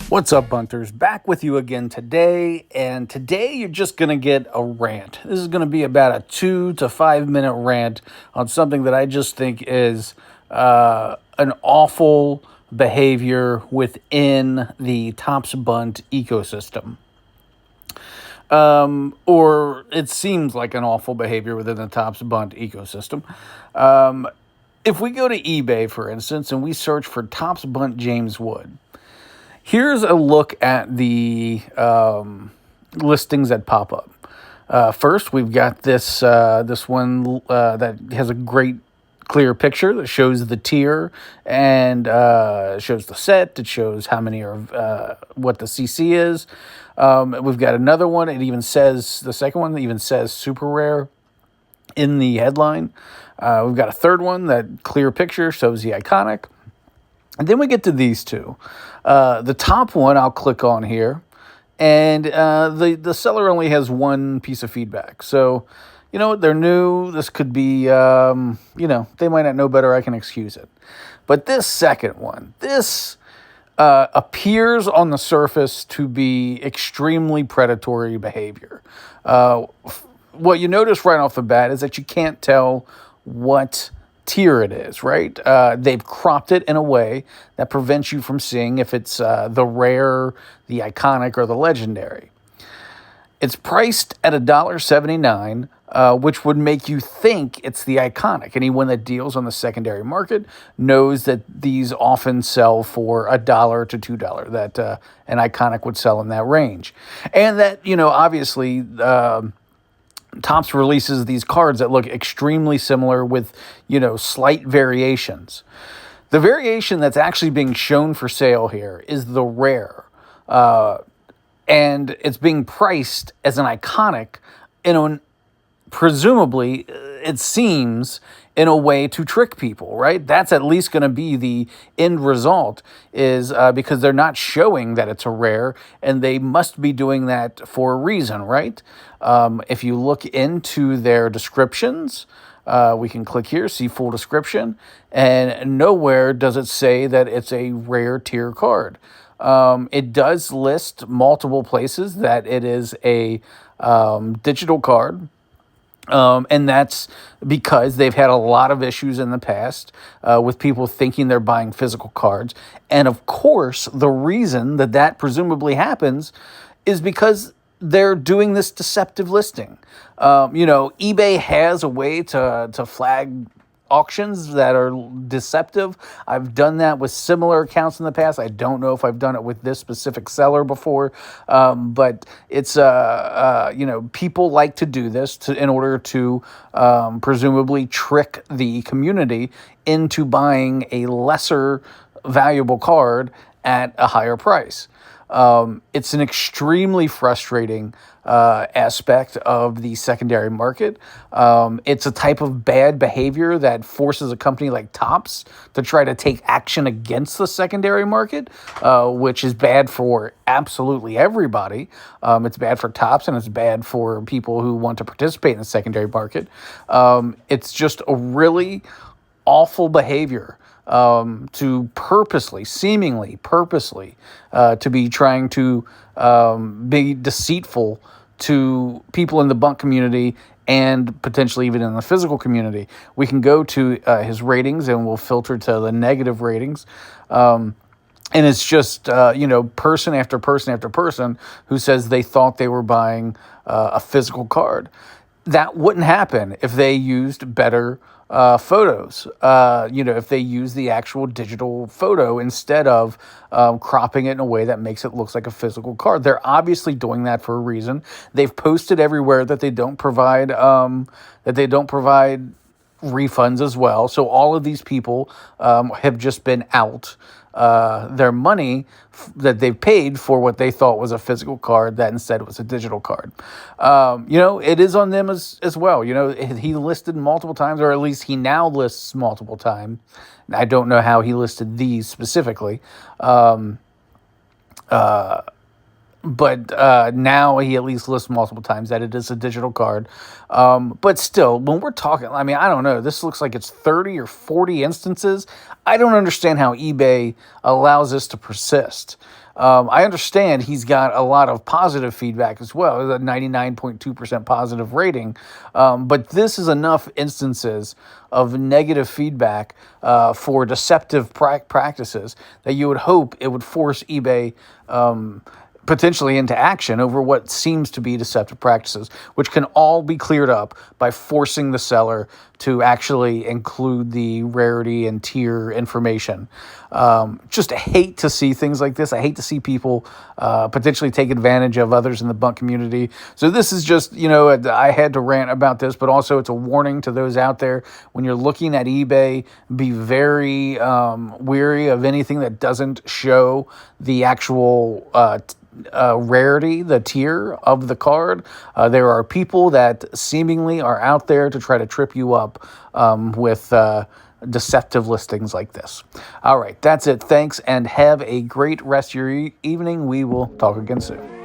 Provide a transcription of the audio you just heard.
What's up, Bunters? Back with you again today, and today you're just going to get a rant. This is going to be about a 2 to 5 minute rant on something that I just think is an awful behavior within the Tops Bunt ecosystem. Or it seems like an awful behavior within the Tops Bunt ecosystem. If we go to eBay, for instance, and we search for Tops Bunt James Wood, here's a look at the listings that pop up. First, we've got this one that has a great clear picture that shows the tier and shows the set. It shows how many are what the CC is. We've got another one. It even says the second one even says super rare in the headline. We've got a third one that clear picture shows the iconic. And then we get to these two. The top one I'll click on here, and the seller only has one piece of feedback. So, they're new. This could be, they might not know better. I can excuse it. But this second one, this appears on the surface to be extremely predatory behavior. What you notice right off the bat is that you can't tell what tier it is, right? They've cropped it in a way that prevents you from seeing if it's the rare, the iconic, or the legendary. It's priced at $1.79, which would make you think it's the iconic. Anyone that deals on the secondary market knows that these often sell for $1 to $2, that an iconic would sell in that range. And that, obviously, Topps releases these cards that look extremely similar with, slight variations. The variation that's actually being shown for sale here is the rare. And it's being priced as an iconic presumably, it seems, in a way to trick people, right? That's at least going to be the end result, is because they're not showing that it's a rare, and they must be doing that for a reason, right? If you look into their descriptions, we can click here, see full description, and nowhere does it say that it's a rare tier card. It does list multiple places that it is a digital card. And that's because they've had a lot of issues in the past with people thinking they're buying physical cards. And of course, the reason that presumably happens is because they're doing this deceptive listing. eBay has a way to flag auctions that are deceptive. I've done that with similar accounts in the past. I don't know if I've done it with this specific seller before, but it's people like to do this in order to presumably trick the community into buying a lesser valuable card at a higher price. It's an extremely frustrating aspect of the secondary market. It's a type of bad behavior that forces a company like Topps to try to take action against the secondary market, which is bad for absolutely everybody. It's bad for Topps, and it's bad for people who want to participate in the secondary market. It's just a really awful behavior. To seemingly purposely, to be trying to be deceitful to people in the bunk community and potentially even in the physical community. We can go to his ratings, and we'll filter to the negative ratings. And it's just, person after person after person who says they thought they were buying a physical card. That wouldn't happen if they used better photos, if they use the actual digital photo instead of cropping it in a way that makes it look like a physical card. They're obviously doing that for a reason. They've posted everywhere that they don't provide refunds as well. So all of these people have just been out their money that they've paid for what they thought was a physical card that instead was a digital card. It is on them as well. He listed multiple times, or at least he now lists multiple times. I don't know how he listed these specifically. but now he at least lists multiple times that it is a digital card. But still, when we're talking, I mean, I don't know. This looks like it's 30 or 40 instances. I don't understand how eBay allows this to persist. I understand he's got a lot of positive feedback as well, a 99.2% positive rating. But this is enough instances of negative feedback for deceptive practices that you would hope it would force eBay potentially into action over what seems to be deceptive practices, which can all be cleared up by forcing the seller to actually include the rarity and tier information. Just hate to see things like this. I hate to see people potentially take advantage of others in the bunt community. So this is just, I had to rant about this, but also it's a warning to those out there. When you're looking at eBay, be very wary of anything that doesn't show the actual rarity, the tier of the card. There are people that seemingly are out there to try to trip you up with deceptive listings like this. All right, that's it. Thanks, and have a great rest of your evening. We will talk again soon.